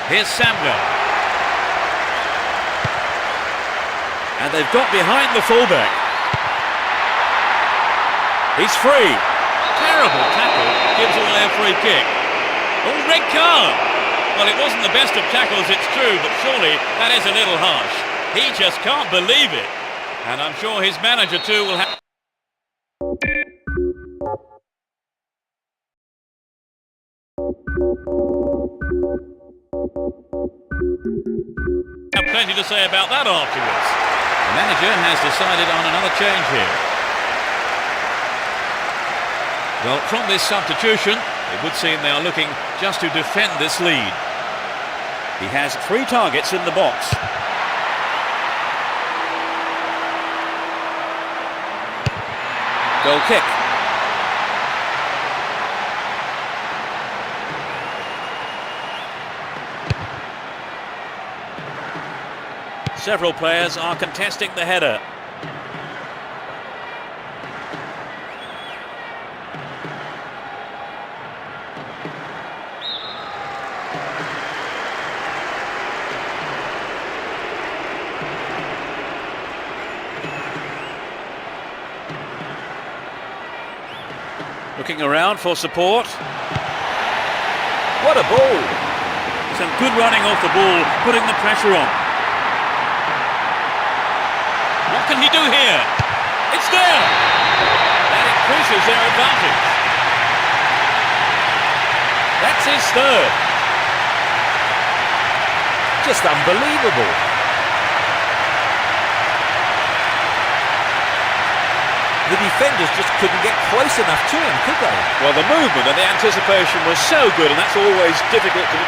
Here's Samga. And they've got behind the fullback. He's free. Terrible tackle, gives away a free kick. Oh, red card. Well, it wasn't the best of tackles, it's true, but surely that is a little harsh. He just can't believe it. And I'm sure his manager too will have plenty to say about that afterwards. The manager has decided on another change here. Well, from this substitution, it would seem they are looking just to defend this lead. He has 3 targets in the box. Goal kick. Several players are contesting the header. Looking around for support. What a ball! Some good running off the ball, putting the pressure on. What can he do here? It's there! That increases their advantage. That's his third. Just unbelievable. The defenders just couldn't get close enough to him, could they? Well, the movement and the anticipation was so good, and that's always difficult to do.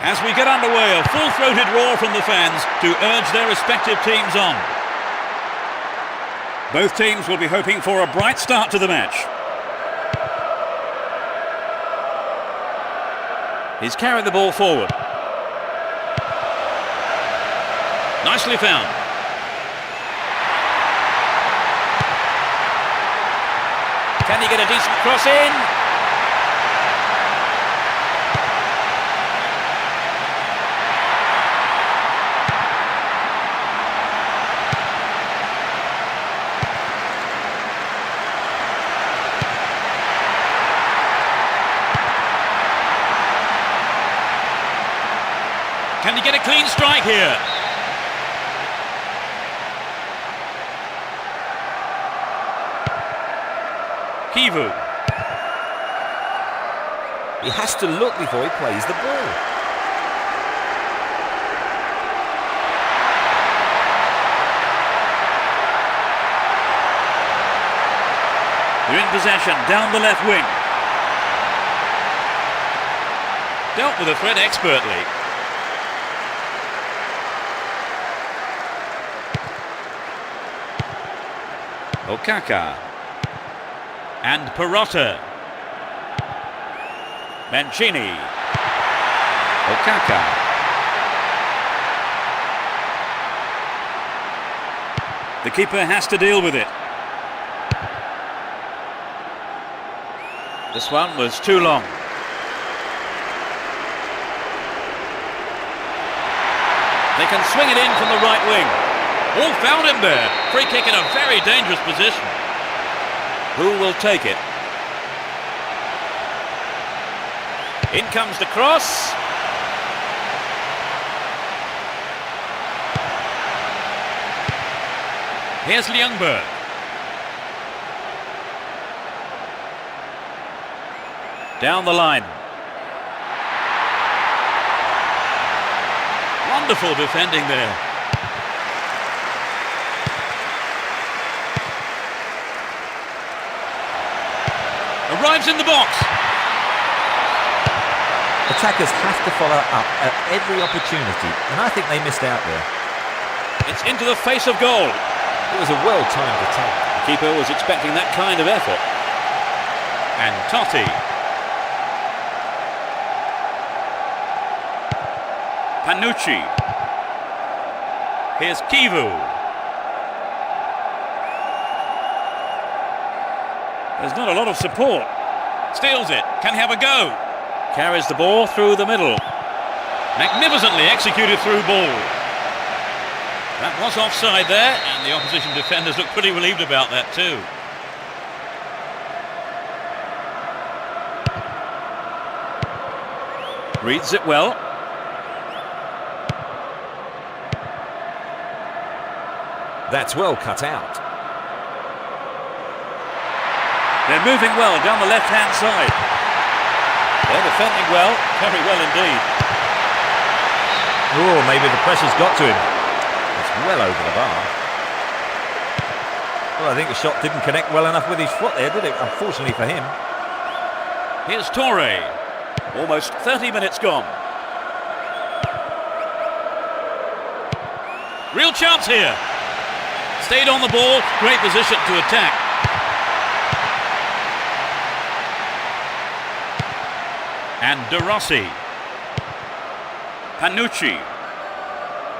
As we get underway, a full-throated roar from the fans to urge their respective teams on. Both teams will be hoping for a bright start to the match. He's carried the ball forward. Nicely found. Can he get a decent cross in? Can he get a clean strike here? Kivu. He has to look before he plays the ball. They're in possession, down the left wing. Dealt with the threat expertly. Okaka and Maroto. Mancini. Okaka. The keeper has to deal with it. This one was too long. They can swing it in from the right wing. Oh, found him there. Free kick in a very dangerous position. Who will take it? In comes the cross. Here's Ljungberg. Down the line. Wonderful defending there. Arrives in the box. attackers have to follow up at every opportunity, and I think they missed out there. It's into the face of goal. It was a well-timed attack. The keeper was expecting that kind of effort. And Totti. Panucci. Here's Kivu. There's not a lot of support. Steals it. Can he have a go? Carries the ball through the middle. Magnificently executed through ball. That was offside there, and the opposition defenders look pretty relieved about that too. Reads it well. That's well cut out. They're moving well down the left-hand side. They're defending well, very well indeed. Oh, maybe the pressure's got to him. It's well over the bar. Well, I think the shot didn't connect well enough with his foot there, did it? Unfortunately for him. Here's Torre. Almost 30 minutes gone. Real chance here. Stayed on the ball, great position to attack. And De Rossi. Panucci.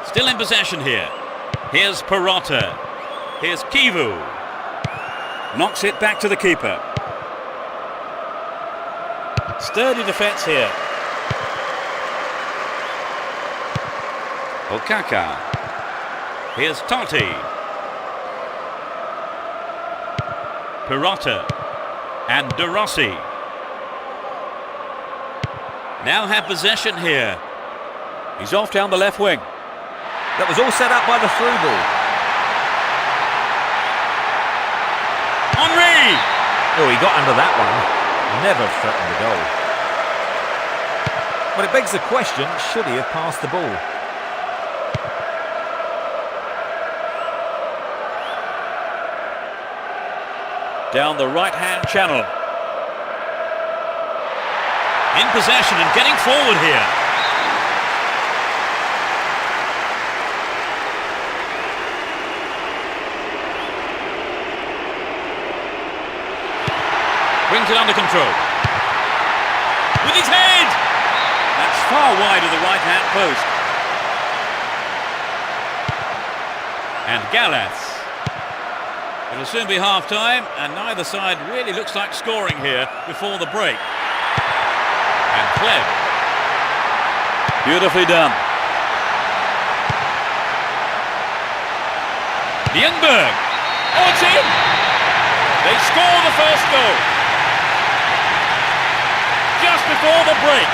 Still in possession here. Here's Maroto. Here's Kivu. Knocks it back to the keeper. Sturdy defence here. Okaka. Here's Totti. Maroto. And De Rossi. Now have possession here. He's off down the left wing. That was all set up by the through ball. Henry! Oh, he got under that one. Never threatened the goal. But it begs the question, should he have passed the ball? Down the right-hand channel. In possession and getting forward here. Brings it under control. With his head! That's far wide of the right-hand post. And Gallas. It'll soon be half-time, and neither side really looks like scoring here before the break. And Clem. Beautifully done. Ljungberg. Oh, it's in! They score the first goal. Just before the break.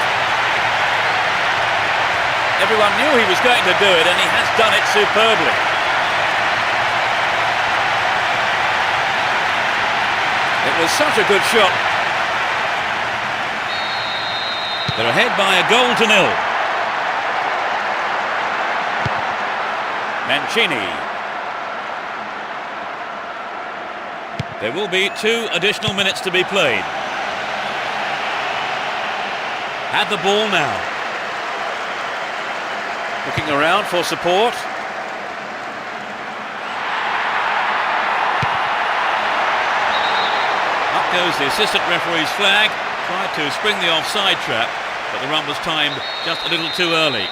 Everyone knew he was going to do it, and he has done it superbly. It was such a good shot. They're ahead by a goal to nil. Mancini. There will be 2 additional minutes to be played. Had the ball now. Looking around for support. Up goes the assistant referee's flag. Tried to spring the offside trap, but the run was timed just a little too early.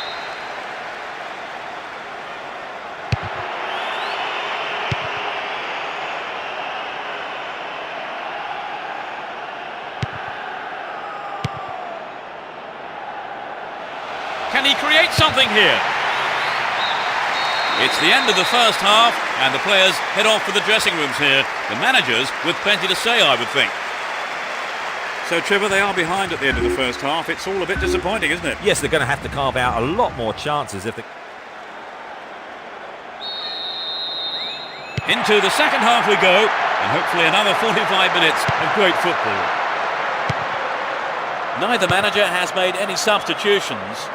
Can he create something here? It's the end of the first half, and the players head off for the dressing rooms here. The managers with plenty to say, I would think. So, Trevor, they are behind at the end of the first half. It's all a bit disappointing, isn't it? Yes, they're going to have to carve out a lot more chances if they... Into the second half we go, and hopefully another 45 minutes of great football. Neither manager has made any substitutions.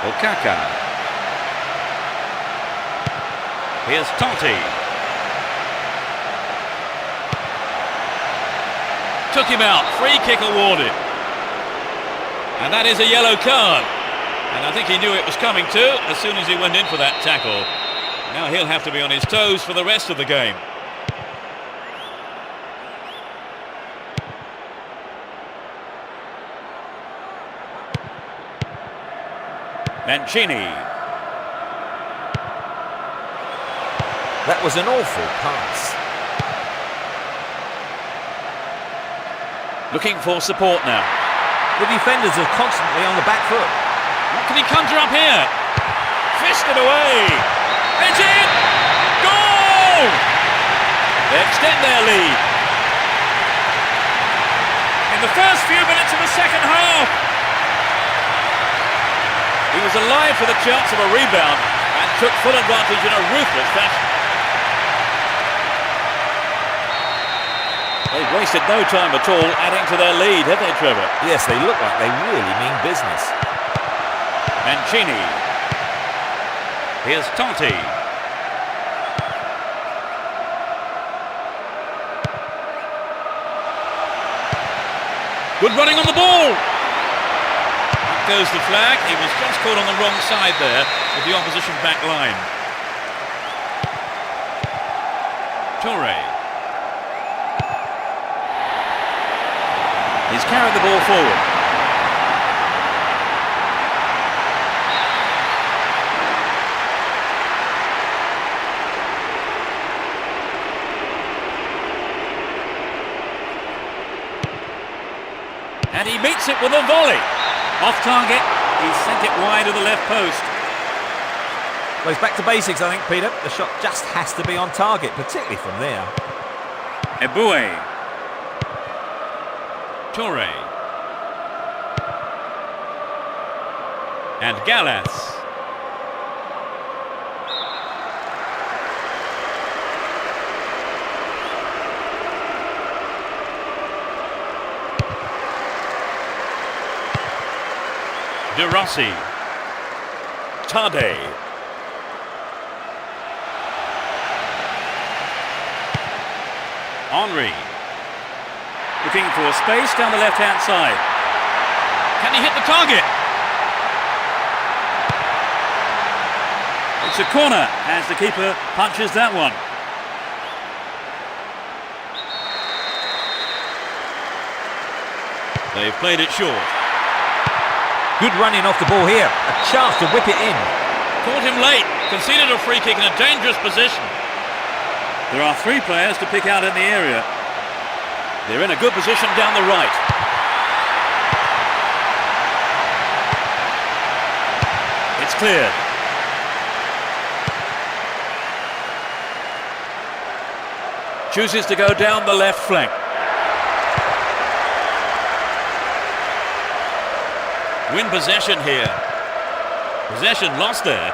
Okaka. Here's Totti. Took him out. Free kick awarded. And that is a yellow card. And I think he knew it was coming too as soon as he went in for that tackle. Now he'll have to be on his toes for the rest of the game. Mancini. That was an awful pass. Looking for support now. The defenders are constantly on the back foot. What can he conjure up here? Fisted away. It's in! Goal! They extend their lead. In the first few minutes of the second half. He was alive for the chance of a rebound and took full advantage in a ruthless fashion. They've wasted no time at all adding to their lead, have they, Trevor? Yes, they look like they really mean business. Mancini. Here's Totti. Good running on the ball. Up goes the flag. He was just caught on the wrong side there with the opposition back line. Toure. He's carried the ball forward. And he meets it with a volley. Off target, he sent it wide of the left post. Well, it's back to basics, I think, Peter. The shot just has to be on target, particularly from there. Eboué. Toure. And Gallas. De Rossi. Tade. Henry. Looking for space down the left-hand side. Can he hit the target? It's a corner as the keeper punches that one. They've played it short. Good running off the ball here. A chance to whip it in. Caught him late. Conceded a free kick in a dangerous position. There are 3 players to pick out in the area. They're in a good position down the right. It's cleared. Chooses to go down the left flank. Win possession here. Possession lost there.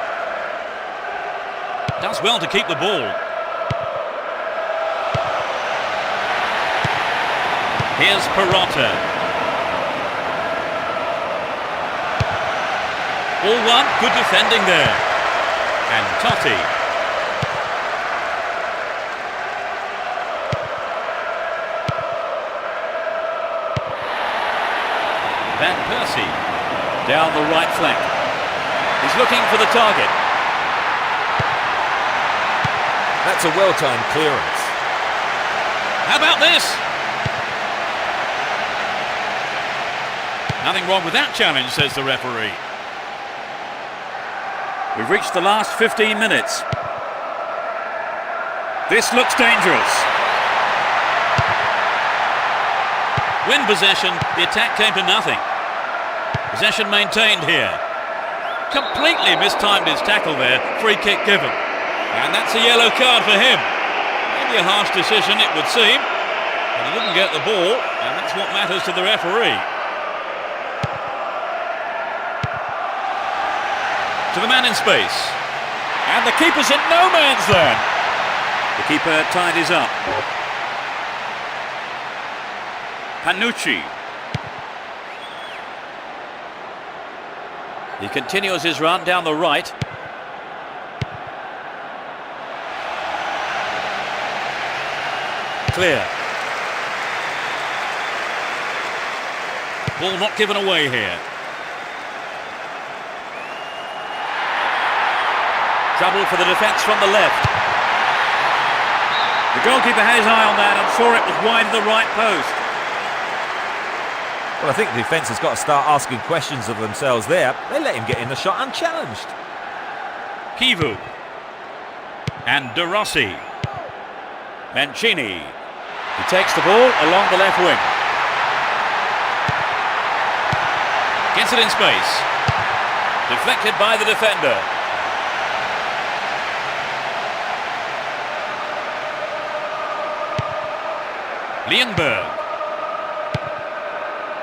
Does well to keep the ball. Here's Maroto. All one, good defending there. And Totti. Van Persie down the right flank. He's looking for the target. That's a well-timed clearance. How about this? Nothing wrong with that challenge, says the referee. We've reached the last 15 minutes. This looks dangerous. Win possession, the attack came to nothing. Possession maintained here. Completely mistimed his tackle there, free kick given. And that's a yellow card for him. Maybe a harsh decision, it would seem. But he didn't get the ball, and that's what matters to the referee. To the man in space. And the keeper's in no man's land. The keeper tidies up. Panucci. He continues his run down the right. Clear. Ball not given away here. Trouble for the defence from the left. The goalkeeper had his eye on that and saw it was wide of the right post. Well, I think the defence has got to start asking questions of themselves there. They let him get in the shot unchallenged. Kivu. And De Rossi. Mancini. He takes the ball along the left wing. Gets it in space. Deflected by the defender. Lienberg.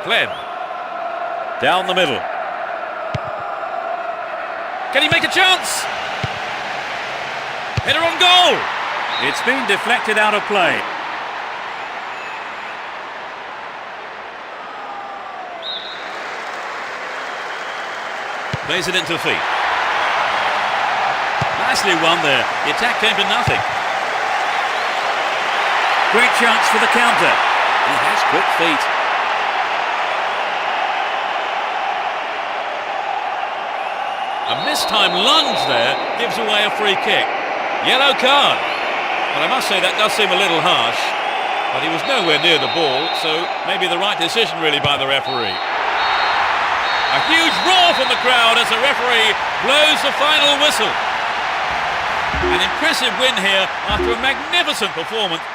Kleb. Down the middle. Can he make a chance? Header on goal. It's been deflected out of play. Plays it into feet. Nicely won there. The attack came to nothing. Great chance for the counter. He has quick feet. A mistimed lunge there gives away a free kick. Yellow card. But I must say that does seem a little harsh. But he was nowhere near the ball, so maybe the right decision really by the referee. A huge roar from the crowd as the referee blows the final whistle. An impressive win here after a magnificent performance.